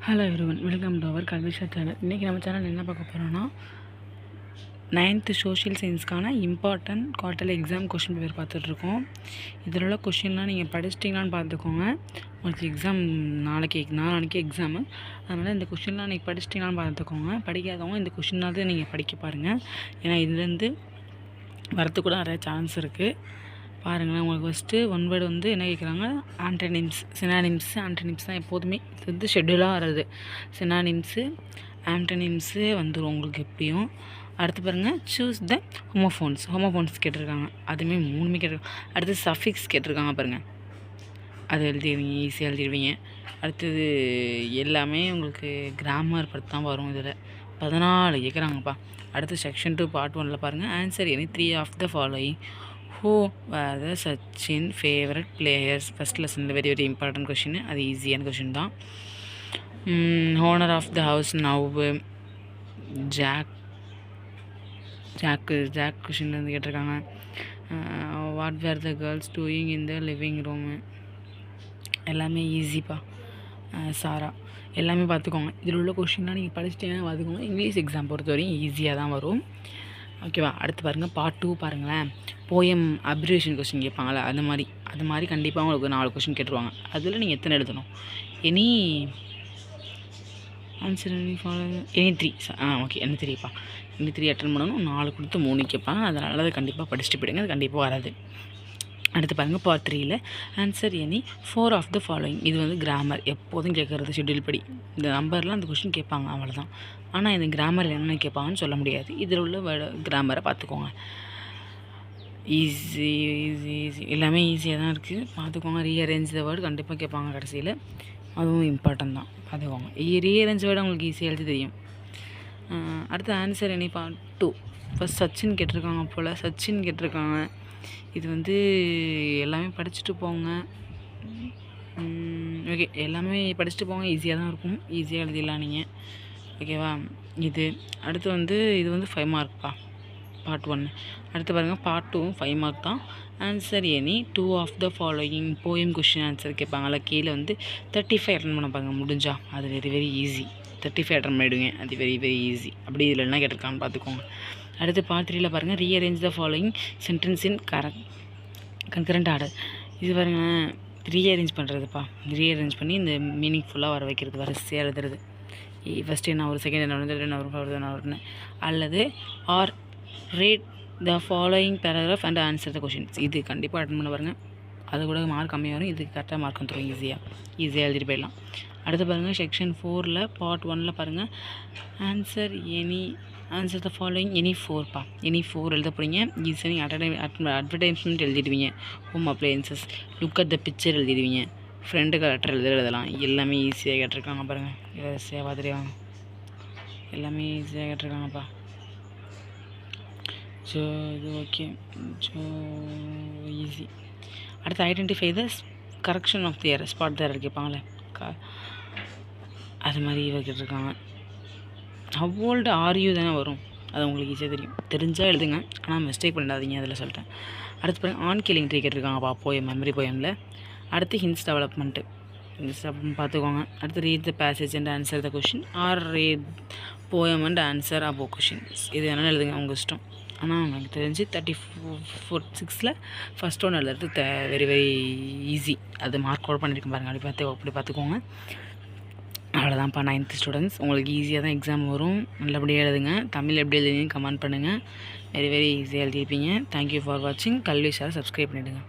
Hello everyone, welcome to our Kalvisha channel. இன்றைக்கி நம்ம channel என்ன பார்க்க போகிறோன்னா 9th சோஷியல் சயின்ஸ்க்கான important quarterly exam question paper பார்த்துட்ருக்கோம். இதில் உள்ள கொஷின்லாம் நீங்கள் படிச்சிட்டிங்களான்னு பார்த்துக்கோங்க. உங்களுக்கு எக்ஸாம் நாளைக்கு எக்ஸாமு. அதனால் இந்த கொஷின்லாம் நீங்கள் படிச்சிட்டிங்களான்னு பார்த்துக்கோங்க. படிக்காதவங்க இந்த கொஷினாவது நீங்கள் படிக்க பாருங்கள். ஏன்னா இதுலேருந்து வரத்துக்கு கூட நிறைய சான்ஸ் இருக்குது. பாருங்களேன், உங்களுக்கு ஃபஸ்ட்டு ஒன் வேர்டு வந்து என்ன கேட்குறாங்க, ஆன்டனிம்ஸ், சினானிம்ஸு. ஆன்டனிம்ஸ் தான் எப்போதுமே இது வந்து ஷெட்யூலாக வர்றது. சினானிம்ஸு ஆன்டனிம்ஸு வந்துடும் உங்களுக்கு எப்படியும். அடுத்து பாருங்கள், சூஸ் த ஹோமோஃபோன்ஸ் கேட்டிருக்காங்க. அதுவுமே 3 கேட்டிருக்காங்க. அடுத்து சஃபிக்ஸ் கேட்டிருக்காங்க பாருங்கள், அது எழுதிடுவீங்க, ஈஸியாக எழுதிடுவீங்க. அடுத்தது எல்லாமே உங்களுக்கு கிராமர் பற்றி தான் வரும். இதில் 14 கேட்குறாங்கப்பா. அடுத்து செக்ஷன் 2 பார்ட் 1ல் பாருங்கள், answer any 3 of the following. Who were the Sachin favorite players? First lesson very important question. அது ஈஸியான கொஷின் தான். Owner of the house now Jack கொஷின்லேருந்து கேட்டிருக்காங்க. What were the girls doing in the living room. எல்லாமே ஈஸிப்பா. சாரா. எல்லாமே பார்த்துக்கோங்க. இதில் உள்ள கொஷின்லாம் நீங்கள் படிச்சிட்டீங்கன்னா பார்த்துக்கோங்க. இங்கிலீஷ் எக்ஸாம் பொறுத்தவரையும் ஈஸியாக தான் வரும். ஓகேவா? அடுத்து பாருங்கள், பார்ட் 2 பாருங்களேன். போயம் அப்ரிவேஷன் கொஸ்டின் கேட்பாங்களே, அது மாதிரி கண்டிப்பாக உங்களுக்கு 4 கொஸ்டின் கேட்டுருவாங்க. அதில் நீங்கள் எத்தனை எழுதணும்? Any answer any 3. Okay, any 3ப்பா. எனி 3 அட்டன் பண்ணணும். 4 கொடுத்து 3 கேட்பாங்க. அதனால் அதை கண்டிப்பாக படிச்சுட்டு போயிடுங்க. அது கண்டிப்பாக வராது. அடுத்து பாருங்கள், பார்ட் 3ல் answer any 4 of the following. இது வந்து கிராமர் எப்போதும் கேட்குறது. ஷெட்யூல் படி இந்த நம்பர்லாம் அந்த கொஸ்டின் கேட்பாங்க, அவ்வளோதான். ஆனால் இந்த கிராமர் என்னென்ன கேட்பாங்கன்னு சொல்ல முடியாது. இதில் உள்ள கிராமரை பார்த்துக்கோங்க. ஈஸி எல்லாமே ஈஸியாக தான் இருக்குது, பார்த்துக்கோங்க. ரீஅரேஞ்ச் த வேர்டு கண்டிப்பாக கேட்பாங்க கடைசியில், அதுவும் இம்பார்ட்டன் தான், பார்த்துக்கோங்க. ரீஅரேஞ்ச் வேர்டு உங்களுக்கு ஈஸியாக எழுதி தெரியும். அடுத்து answer any part 2. First Sachin கேட்டிருக்காங்க. இது வந்து எல்லாமே படிச்சுட்டு போங்க. ஓகே, எல்லாமே படிச்சுட்டு போங்க. ஈஸியாக தான் இருக்கும், ஈஸியாக எழுதிடலாம் நீங்கள். ஓகேவா? இது அடுத்து வந்து இது வந்து 5 மார்க்ப்பா, பார்ட் 1. அடுத்து பாருங்கள், பார்ட் 2வும் 5 மார்க் தான். Answer any 2 of the following poem question answer கேட்பாங்களா. கீழே வந்து 35 அட்டன் பண்ண பாருங்க முடிஞ்சா. அது வெரி ஈஸி. 35 அட்டன் பண்ணிவிடுங்க. அது வெரி ஈஸி. அப்படி இதில் என்ன கேட்டிருக்கான்னு பார்த்துக்கோங்க. அடுத்து பார்ட் 3ல் பாருங்கள், rearrange the following sentence in concurrent order. இது பாருங்கள், ரீஅரேஞ்ச் பண்ணுறதுப்பா. ரீஅரேஞ்ச் பண்ணி இந்த மீனிங் ஃபுல்லாக வர வைக்கிறது, வரிசையாக எழுதுறது. ஃபஸ்ட்டு என்ன வரும், செகண்ட் என்ன வரும், தேர்ட் என்ன வரும், ஃபோர்த் என்ன வரும்னு. அல்லது or read the following paragraph and answer the questions. இது கண்டிப்பாக அட்டன் பண்ண பாருங்கள். அது கூட மார்க் கம்மியாக வரும். இதுக்கு கரெக்டாக மார்க் வந்துடும். ஈஸியாக எழுதிட்டு போயிடலாம். அடுத்து பாருங்கள், செக்ஷன் 4ல் பார்ட் 1ல் பாருங்கள், ஆன்சர் த ஃபாலோயிங் எனி 4ப்பா. எனி 4 எழுத போகிறீங்க. ஈஸியாக அட்வர்டைஸ்மெண்ட் எழுதிடுவீங்க. Home appliances, look at the picture எழுதிடுவீங்க. ஃப்ரெண்டுக்கு லெட்டர் எழுதலாம். எல்லாமே ஈஸியாக கேட்டிருக்காங்க பாருங்கள். சேவா தெரியும், எல்லாமே ஈஸியாக கேட்டிருக்காங்கப்பா. ஸோ இது ஓகே, ஸோ ஈஸி. அடுத்து identify the correction of the error, spot the error கேட்பாங்களே, அது மாதிரி கேட்டிருக்காங்க. ஹவ் ஓல்டு ஆர் யூ தானே வரும், அது உங்களுக்கு ஈஸியாக தெரியும். தெரிஞ்சால் எழுதுங்க, ஆனால் மிஸ்டேக் பண்ணிடாதீங்க, அதில் சொல்லிட்டேன். அடுத்து பாருங்கள், ஆன் கில்லிங் ட்ரீ கேட்டிருக்காங்கப்பா போயம், மெமரி போயமில். அடுத்து ஹின்ஸ் டெவலப்மெண்ட்டு பார்த்துக்கோங்க. அடுத்து read the passage and answer the question or read poem and answer above questions. இது என்னென்னு எழுதுங்க, உங்கள் இஷ்டம். ஆனால் எனக்கு தெரிஞ்சு 34-6ல் ஃபஸ்ட் ஒன்று எழுதுறது வெரி ஈஸி. அது மார்க் அவுட் பண்ணியிருக்கேன் பாருங்கள். அப்படி பார்த்துக்கோங்க. அவ்வளோதான்ப்பா 9th ஸ்டூடெண்ட்ஸ். உங்களுக்கு ஈஸியாக தான் எக்ஸாம் வரும். நல்லபடியாக எழுதுங்க. தமிழ் எப்படி எழுதுங்க கமெண்ட் பண்ணுங்கள். வெரி ஈஸியாக எழுதியிருப்பீங்க. தேங்க்யூ ஃபார் வாட்சிங். கல்வி ஷேர் சப்ஸ்கிரைப் பண்ணிவிடுங்க.